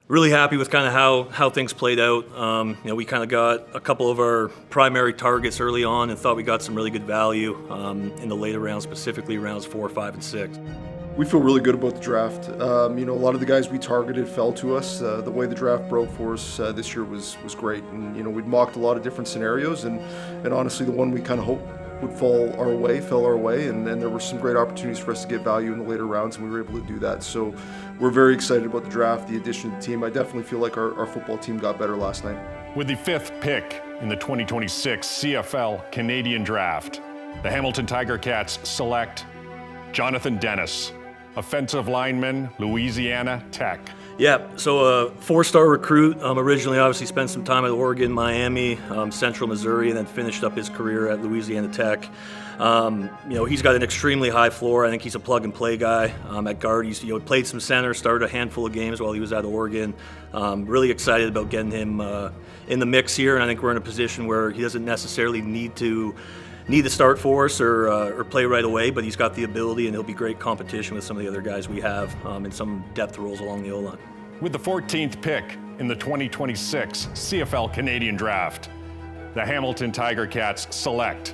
Really happy with kind of how things played out. We kind of got a couple of our primary targets early on and thought we got some really good value in the later rounds, specifically rounds 4, 5, and 6. We feel really good about the draft. A lot of the guys we targeted fell to us. The way the draft broke for us this year was great. And, we'd mocked a lot of different scenarios, and honestly, the one we kind of hoped would fell our way, and there were some great opportunities for us to get value in the later rounds, and we were able to do that. So we're very excited about the draft, the addition to the team. I definitely feel like our football team got better last night. With the 5th pick in the 2026 CFL Canadian Draft, the Hamilton Tiger Cats select Jonathan Dennis, offensive lineman, Louisiana Tech. Yeah, so a 4-star recruit. Originally, obviously, spent some time at Oregon, Miami, Central Missouri, and then finished up his career at Louisiana Tech. He's got an extremely high floor. I think he's a plug-and-play guy. At guard, he's played some center, started a handful of games while he was at Oregon. Really excited about getting him in the mix here, and I think we're in a position where he doesn't necessarily need to start for us or play right away, but he's got the ability, and he'll be great competition with some of the other guys we have in some depth roles along the O-line. With the 14th pick in the 2026 CFL Canadian Draft, the Hamilton Tiger Cats select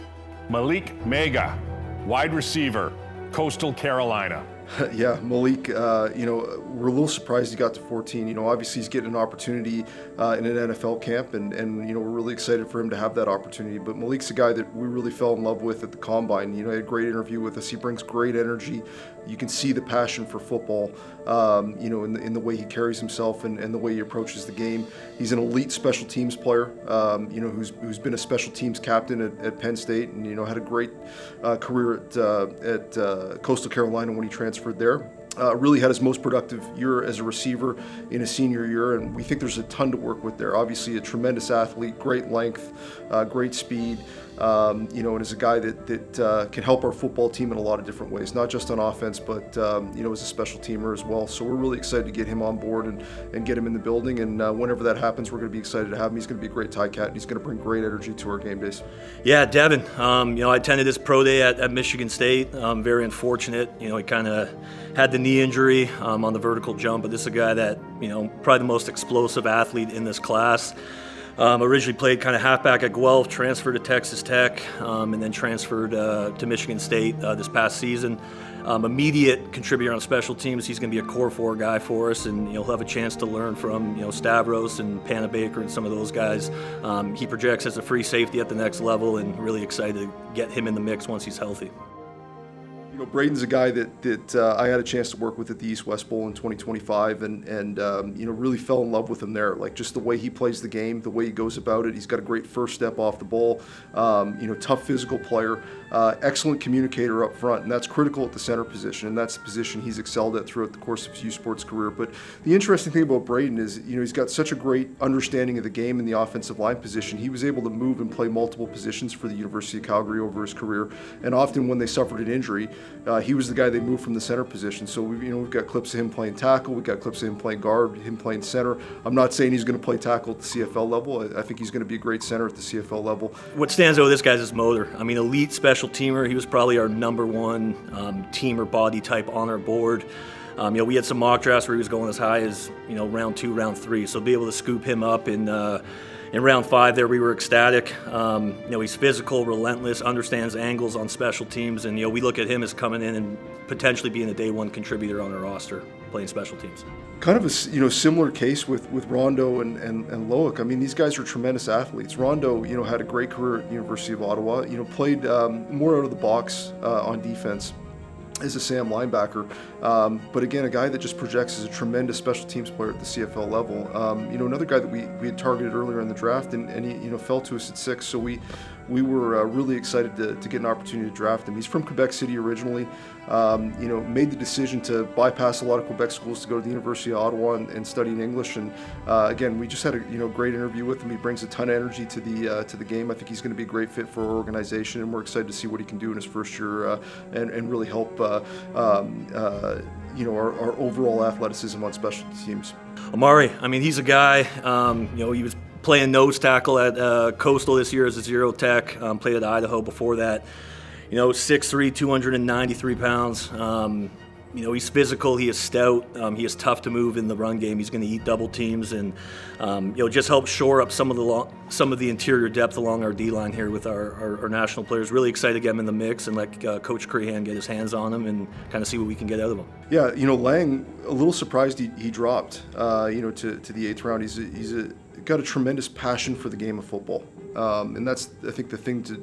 Malik Meiga, wide receiver, Coastal Carolina. Yeah, Malik, we're a little surprised he got to 14. Obviously he's getting an opportunity in an NFL camp, and we're really excited for him to have that opportunity. But Malik's a guy that we really fell in love with at the Combine. He had a great interview with us. He brings great energy. You can see the passion for football, in the way he carries himself and the way he approaches the game. He's an elite special teams player, who's been a special teams captain at Penn State, and had a great career at Coastal Carolina when he transferred there. Really had his most productive year as a receiver in his senior year, and we think there's a ton to work with there. Obviously, a tremendous athlete, great length, great speed, and is a guy that can help our football team in a lot of different ways, not just on offense, but as a special teamer as well. So we're really excited to get him on board and get him in the building. And whenever that happens, we're going to be excited to have him. He's going to be a great Ticat, and he's going to bring great energy to our game days. Yeah, Devyn. I attended his pro day at Michigan State. Very unfortunate. He kind of had the knee injury on the vertical jump, but this is a guy that, probably the most explosive athlete in this class. Originally played kind of halfback at Guelph, transferred to Texas Tech, and then transferred to Michigan State this past season. Immediate contributor on special teams. He's going to be a core 4 guy for us, and he'll have a chance to learn from Stavros and Panabaker and some of those guys. He projects as a free safety at the next level, and really excited to get him in the mix once he's healthy. Braden's a guy that I had a chance to work with at the East-West Bowl in 2025, and really fell in love with him there. Like, just the way he plays the game, the way he goes about it. He's got a great first step off the ball. Tough physical player, excellent communicator up front, and that's critical at the center position, and that's the position he's excelled at throughout the course of his youth sports career. But the interesting thing about Braden is, he's got such a great understanding of the game in the offensive line position. He was able to move and play multiple positions for the University of Calgary over his career, and often when they suffered an injury, he was the guy they moved from the center position. So we've got clips of him playing tackle, we've got clips of him playing guard, him playing center. I'm not saying he's going to play tackle at the CFL level. I think he's going to be a great center at the CFL level. What stands out with this guy's his motor. Elite special teamer. He was probably our number 1 teamer body type on our board. We had some mock drafts where he was going as high as round 2, round 3. So be able to scoop him up in round 5 there, we were ecstatic. He's physical, relentless, understands angles on special teams, and we look at him as coming in and potentially being a day 1 contributor on our roster, playing special teams. Kind of a similar case with Rondo and Loick. These guys are tremendous athletes. Rondo, had a great career at the University of Ottawa. Played more out of the box on defense as a Sam linebacker, but again, a guy that just projects as a tremendous special teams player at the CFL level. Another guy that we had targeted earlier in the draft, and he fell to us at 6, so we were really excited to get an opportunity to draft him. He's from Quebec City originally. Made the decision to bypass a lot of Quebec schools to go to the University of Ottawa and study in English. And again, we just had a great interview with him. He brings a ton of energy to the game. I think he's going to be a great fit for our organization, and we're excited to see what he can do in his first year and really help our overall athleticism on special teams. Amari, he's a guy. He was playing nose tackle at Coastal this year as a zero tech. Played at Idaho before that. 6'3", 293 pounds. He's physical, he is stout, he is tough to move in the run game. He's going to eat double teams, and just help shore up some of the interior depth along our D-line here with our national players. Really excited to get him in the mix and let Coach Crehan get his hands on him and kind of see what we can get out of him. Yeah, Laing, a little surprised he dropped, to the 8th round. He's got a tremendous passion for the game of football, and that's, I think, the thing that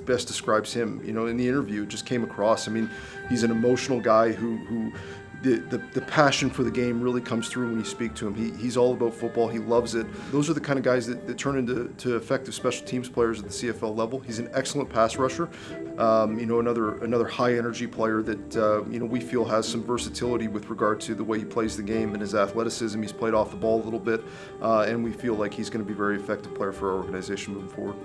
best describes him. In the interview, it just came across. I mean, he's an emotional guy who the passion for the game really comes through when you speak to him. He's all about football. He loves it. Those are the kind of guys that turn into effective special teams players at the CFL level. He's an excellent pass rusher. Another high energy player that we feel has some versatility with regard to the way he plays the game and his athleticism. He's played off the ball a little bit, and we feel like he's going to be a very effective player for our organization moving forward.